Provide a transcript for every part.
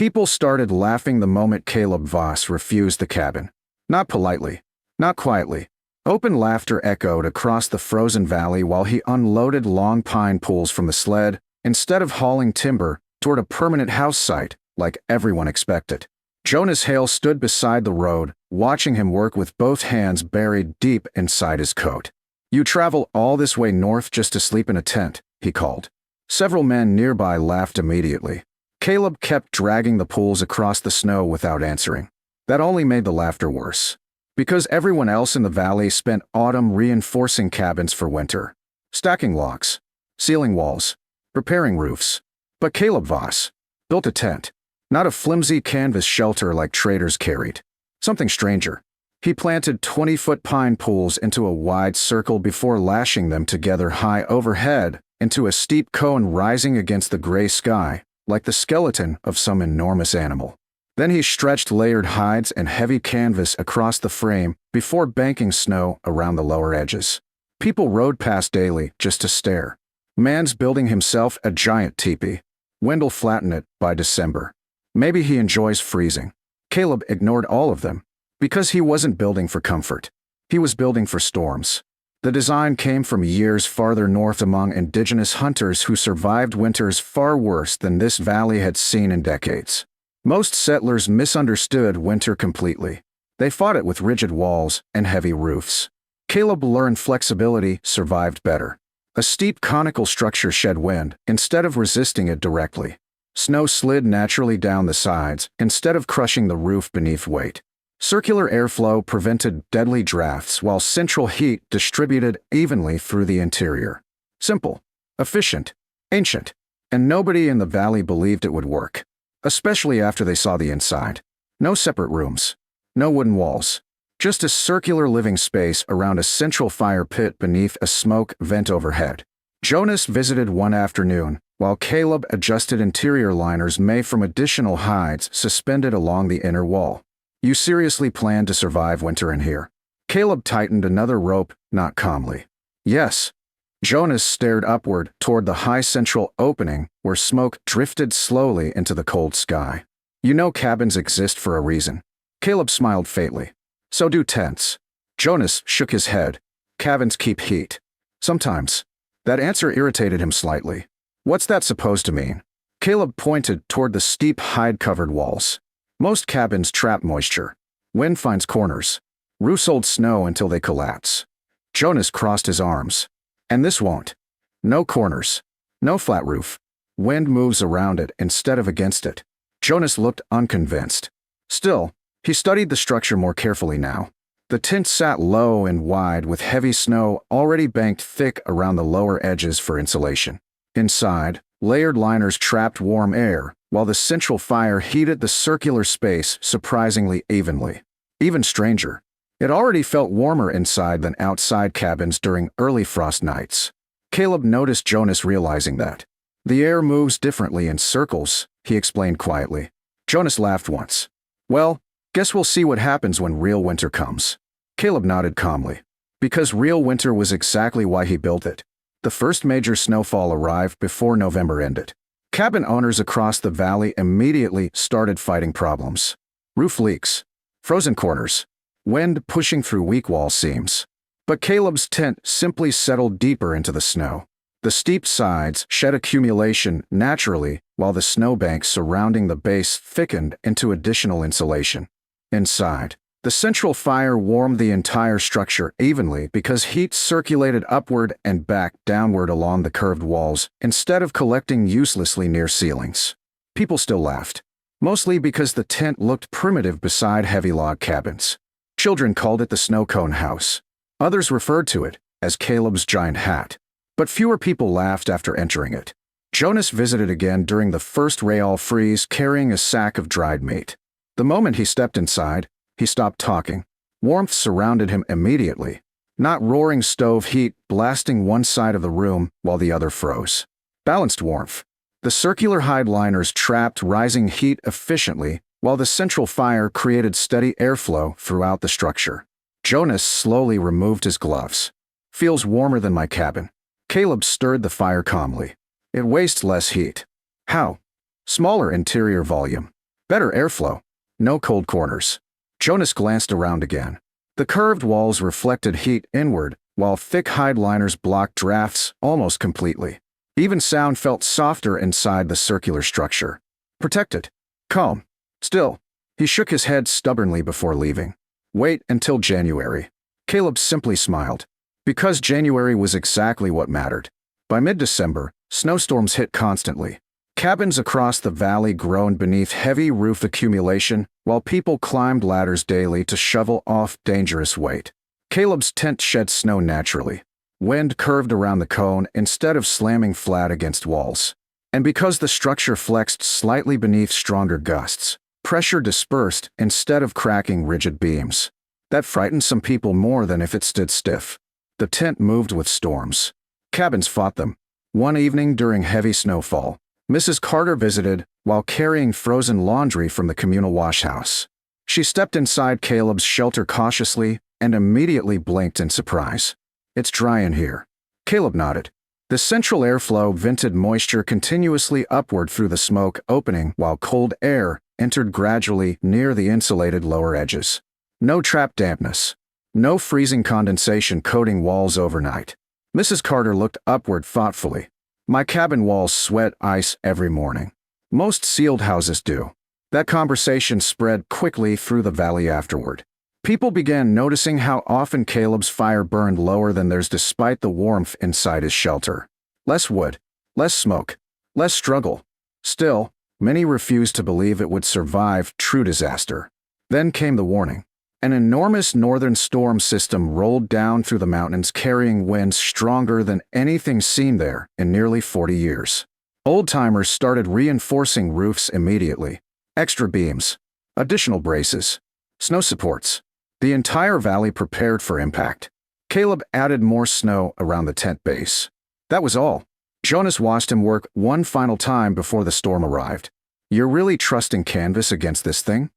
People started laughing the moment Caleb Voss refused the cabin. Not politely, not quietly. Open laughter echoed across the frozen valley while he unloaded long pine poles from the sled, instead of hauling timber toward a permanent house site, like everyone expected. Jonas Hale stood beside the road, watching him work with both hands buried deep inside his coat. "You travel all this way north just to sleep in a tent," he called. Several men nearby laughed immediately. Caleb kept dragging the poles across the snow without answering. That only made the laughter worse. Because everyone else in the valley spent autumn reinforcing cabins for winter. Stacking logs, sealing walls, repairing roofs. But Caleb Voss built a tent, not a flimsy canvas shelter like traders carried. Something stranger. He planted 20-foot pine poles into a wide circle before lashing them together high overhead into a steep cone rising against the gray sky, like the skeleton of some enormous animal. Then he stretched layered hides and heavy canvas across the frame before banking snow around the lower edges. People rode past daily just to stare. Man's building himself a giant teepee. Wendell flattened it by December. Maybe he enjoys freezing. Caleb ignored all of them, because he wasn't building for comfort. He was building for storms. The design came from years farther north among indigenous hunters who survived winters far worse than this valley had seen in decades. Most settlers misunderstood winter completely. They fought it with rigid walls and heavy roofs. Caleb learned flexibility survived better. A steep conical structure shed wind instead of resisting it directly. Snow slid naturally down the sides instead of crushing the roof beneath weight. Circular airflow prevented deadly drafts while central heat distributed evenly through the interior. Simple, efficient, ancient, and nobody in the valley believed it would work. Especially after they saw the inside. No separate rooms. No wooden walls. Just a circular living space around a central fire pit beneath a smoke vent overhead. Jonas visited one afternoon, while Caleb adjusted interior liners made from additional hides suspended along the inner wall. "You seriously plan to survive winter in here?" Caleb tightened another rope, not calmly. "Yes." Jonas stared upward toward the high central opening where smoke drifted slowly into the cold sky. "You know cabins exist for a reason." Caleb smiled faintly. "So do tents." Jonas shook his head. "Cabins keep heat." "Sometimes." That answer irritated him slightly. "What's that supposed to mean?" Caleb pointed toward the steep hide-covered walls. "Most cabins trap moisture. Wind finds corners. Roofs hold snow until they collapse." Jonas crossed his arms. "And this won't. No corners. No flat roof. Wind moves around it instead of against it." Jonas looked unconvinced. Still, he studied the structure more carefully now. The tent sat low and wide with heavy snow already banked thick around the lower edges for insulation. Inside, layered liners trapped warm air, while the central fire heated the circular space surprisingly evenly. Even stranger, it already felt warmer inside than outside cabins during early frost nights. Caleb noticed Jonas realizing that. "The air moves differently in circles," he explained quietly. Jonas laughed once. "Well, guess we'll see what happens when real winter comes." Caleb nodded calmly. Because real winter was exactly why he built it. The first major snowfall arrived before November ended. Cabin owners across the valley immediately started fighting problems. Roof leaks, frozen corners, wind pushing through weak wall seams. But Caleb's tent simply settled deeper into the snow. The steep sides shed accumulation naturally, while the snowbanks surrounding the base thickened into additional insulation. Inside, the central fire warmed the entire structure evenly because heat circulated upward and back downward along the curved walls instead of collecting uselessly near ceilings. People still laughed, mostly because the tent looked primitive beside heavy log cabins. Children called it the snow cone house. Others referred to it as Caleb's giant hat. But fewer people laughed after entering it. Jonas visited again during the first real freeze carrying a sack of dried meat. The moment he stepped inside, he stopped talking. Warmth surrounded him immediately, not roaring stove heat blasting one side of the room while the other froze. Balanced warmth. The circular hide liners trapped rising heat efficiently, while the central fire created steady airflow throughout the structure. Jonas slowly removed his gloves. "Feels warmer than my cabin." Caleb stirred the fire calmly. "It wastes less heat." "How?" "Smaller interior volume. Better airflow. No cold corners. Jonas glanced around again. The curved walls reflected heat inward, while thick hide liners blocked drafts almost completely. Even sound felt softer inside the circular structure. Protected. Calm. Still, he shook his head stubbornly before leaving. Wait until January. Caleb simply smiled. Because January was exactly what mattered. By mid-December, snowstorms hit constantly. Cabins across the valley groaned beneath heavy roof accumulation, while people climbed ladders daily to shovel off dangerous weight. Caleb's tent shed snow naturally. Wind curved around the cone instead of slamming flat against walls. And because the structure flexed slightly beneath stronger gusts, pressure dispersed instead of cracking rigid beams. That frightened some people more than if it stood stiff. The tent moved with storms. Cabins fought them. One evening during heavy snowfall, Mrs. Carter visited while carrying frozen laundry from the communal washhouse. She stepped inside Caleb's shelter cautiously and immediately blinked in surprise. "It's dry in here." Caleb nodded. The central airflow vented moisture continuously upward through the smoke opening while cold air entered gradually near the insulated lower edges. No trapped dampness. No freezing condensation coating walls overnight. Mrs. Carter looked upward thoughtfully. "My cabin walls sweat ice every morning. Most sealed houses do." That conversation spread quickly through the valley afterward. People began noticing how often Caleb's fire burned lower than theirs despite the warmth inside his shelter. Less wood, less smoke, less struggle. Still, many refused to believe it would survive true disaster. Then came the warning. An enormous northern storm system rolled down through the mountains carrying winds stronger than anything seen there in nearly 40 years. Old-timers started reinforcing roofs immediately. Extra beams, additional braces, snow supports. The entire valley prepared for impact. Caleb added more snow around the tent base. That was all. Jonas watched him work one final time before the storm arrived. "You're really trusting canvas against this thing?"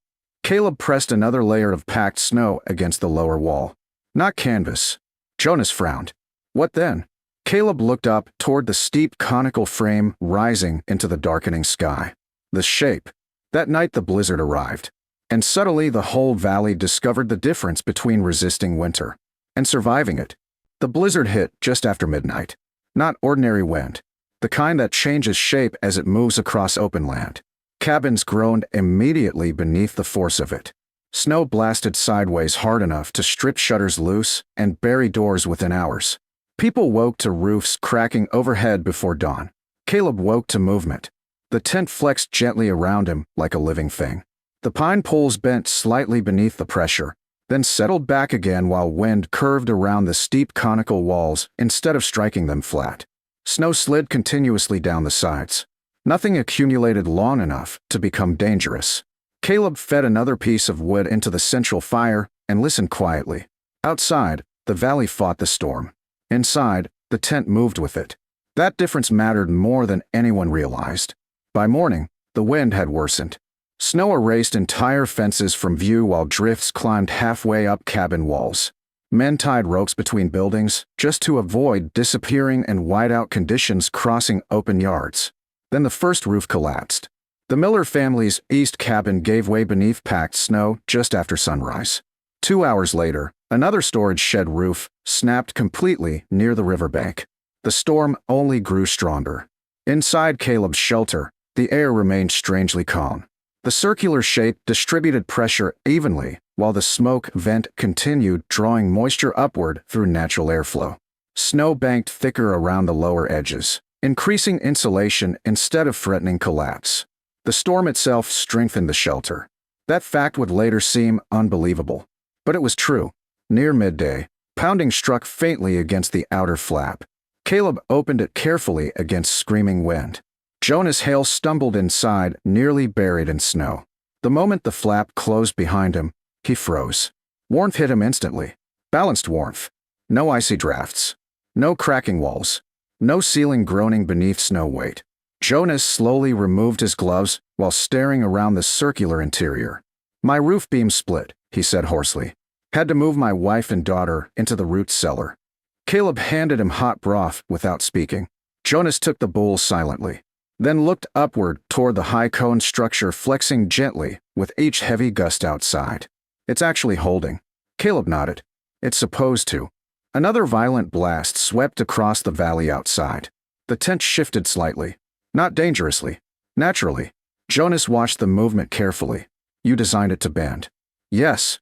Caleb pressed another layer of packed snow against the lower wall. "Not canvas." Jonas frowned. "What then?" Caleb looked up toward the steep conical frame rising into the darkening sky. The shape. That night the blizzard arrived. And subtly the whole valley discovered the difference between resisting winter and surviving it. The blizzard hit just after midnight. Not ordinary wind. The kind that changes shape as it moves across open land. Cabins groaned immediately beneath the force of it. Snow blasted sideways hard enough to strip shutters loose and bury doors within hours. People woke to roofs cracking overhead before dawn. Caleb woke to movement. The tent flexed gently around him like a living thing. The pine poles bent slightly beneath the pressure, then settled back again while wind curved around the steep conical walls instead of striking them flat. Snow slid continuously down the sides. Nothing accumulated long enough to become dangerous. Caleb fed another piece of wood into the central fire and listened quietly. Outside, the valley fought the storm. Inside, the tent moved with it. That difference mattered more than anyone realized. By morning, the wind had worsened. Snow erased entire fences from view while drifts climbed halfway up cabin walls. Men tied ropes between buildings just to avoid disappearing in whiteout conditions crossing open yards. Then the first roof collapsed. The Miller family's east cabin gave way beneath packed snow just after sunrise. 2 hours later, another storage shed roof snapped completely near the riverbank. The storm only grew stronger. Inside Caleb's shelter, the air remained strangely calm. The circular shape distributed pressure evenly, while the smoke vent continued drawing moisture upward through natural airflow. Snow banked thicker around the lower edges, increasing insulation instead of threatening collapse. The storm itself strengthened the shelter. That fact would later seem unbelievable. But it was true. Near midday, pounding struck faintly against the outer flap. Caleb opened it carefully against screaming wind. Jonas Hale stumbled inside, nearly buried in snow. The moment the flap closed behind him, he froze. Warmth hit him instantly. Balanced warmth. No icy drafts. No cracking walls. No ceiling groaning beneath snow weight. Jonas slowly removed his gloves while staring around the circular interior. "My roof beam split," he said hoarsely. "Had to move my wife and daughter into the root cellar." Caleb handed him hot broth without speaking. Jonas took the bowl silently. then looked upward toward the high cone structure flexing gently with each heavy gust outside. It's actually holding. Caleb nodded. It's supposed to. Another violent blast swept across the valley outside. The tent shifted slightly. Not dangerously. Naturally. Jonas watched the movement carefully. You designed it to bend. Yes.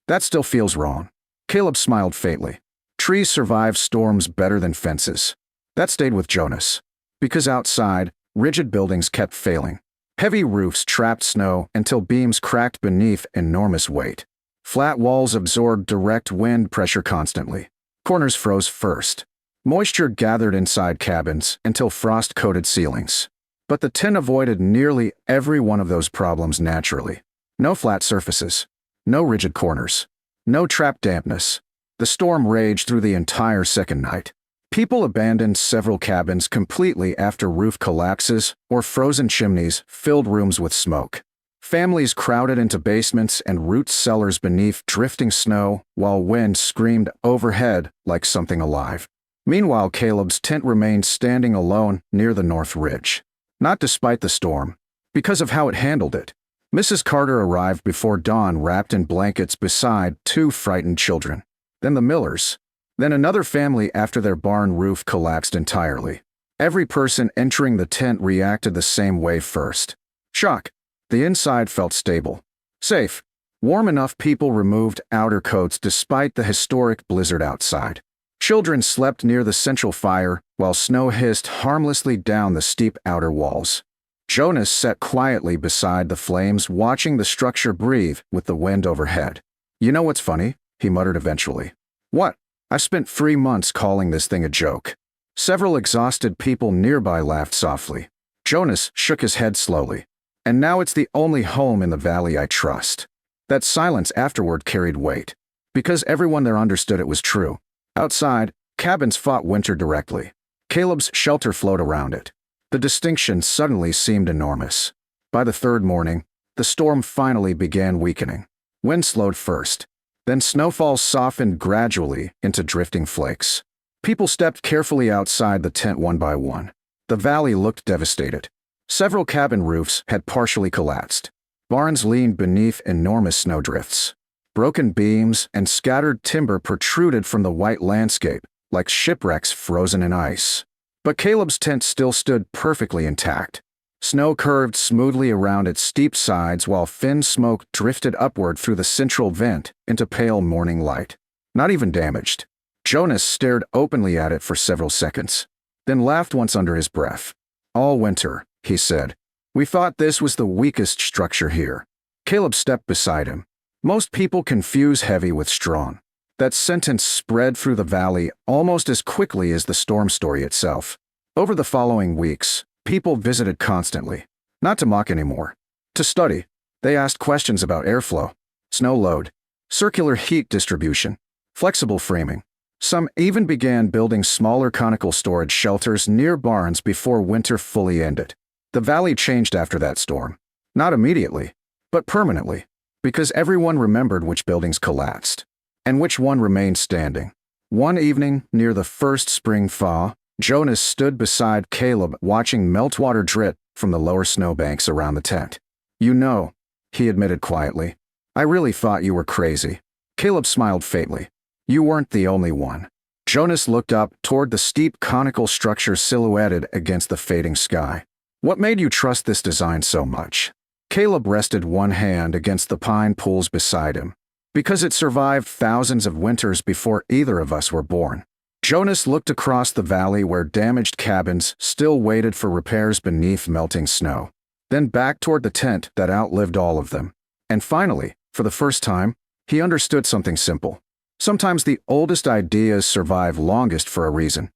That still feels wrong. Caleb smiled faintly. Trees survive storms better than fences. That stayed with Jonas. Because outside, rigid buildings kept failing. Heavy roofs trapped snow until beams cracked beneath enormous weight. Flat walls absorbed direct wind pressure constantly. Corners froze first. Moisture gathered inside cabins until frost coated ceilings. But the tent avoided nearly every one of those problems naturally. No flat surfaces. No rigid corners. No trapped dampness. The storm raged through the entire second night. People abandoned several cabins completely after roof collapses or frozen chimneys filled rooms with smoke. Families crowded into basements and root cellars beneath drifting snow while wind screamed overhead like something alive. Meanwhile, Caleb's tent remained standing alone near the north ridge. Not despite the storm, because of how it handled it. Mrs. Carter arrived before dawn wrapped in blankets beside two frightened children. Then the Millers. Then another family after their barn roof collapsed entirely. Every person entering the tent reacted the same way first. Shock. The inside felt stable. Safe. Warm enough people removed outer coats despite the historic blizzard outside. Children slept near the central fire while snow hissed harmlessly down the steep outer walls. Jonas sat quietly beside the flames watching the structure breathe with the wind overhead. You know what's funny? He muttered eventually. What? I spent 3 months calling this thing a joke. Several exhausted people nearby laughed softly. Jonas shook his head slowly. And now it's the only home in the valley I trust. That silence afterward carried weight. Because everyone there understood it was true. Outside, cabins fought winter directly. Caleb's shelter flowed around it. The distinction suddenly seemed enormous. By the third morning, the storm finally began weakening. Wind slowed first. Then snowfall softened gradually into drifting flakes. People stepped carefully outside the tent one by one. The valley looked devastated. Several cabin roofs had partially collapsed. Barns leaned beneath enormous snowdrifts. Broken beams and scattered timber protruded from the white landscape, like shipwrecks frozen in ice. But Caleb's tent still stood perfectly intact. Snow curved smoothly around its steep sides while thin smoke drifted upward through the central vent into pale morning light. Not even damaged. Jonas stared openly at it for several seconds, then laughed once under his breath. All winter, he said, we thought this was the weakest structure here. Caleb stepped beside him. Most people confuse heavy with strong. That sentence spread through the valley almost as quickly as the storm story itself. Over the following weeks, people visited constantly. Not to mock anymore. To study. They asked questions about airflow, snow load, circular heat distribution, flexible framing. Some even began building smaller conical storage shelters near barns before winter fully ended. The valley changed after that storm. Not immediately, but permanently. Because everyone remembered which buildings collapsed. And which one remained standing. One evening, near the first spring thaw, Jonas stood beside Caleb watching meltwater drip from the lower snowbanks around the tent. You know, he admitted quietly, I really thought you were crazy. Caleb smiled faintly. You weren't the only one. Jonas looked up toward the steep conical structure silhouetted against the fading sky. What made you trust this design so much? Caleb rested one hand against the pine pools beside him. Because it survived thousands of winters before either of us were born. Jonas looked across the valley where damaged cabins still waited for repairs beneath melting snow. Then back toward the tent that outlived all of them. And finally, for the first time, he understood something simple. Sometimes the oldest ideas survive longest for a reason.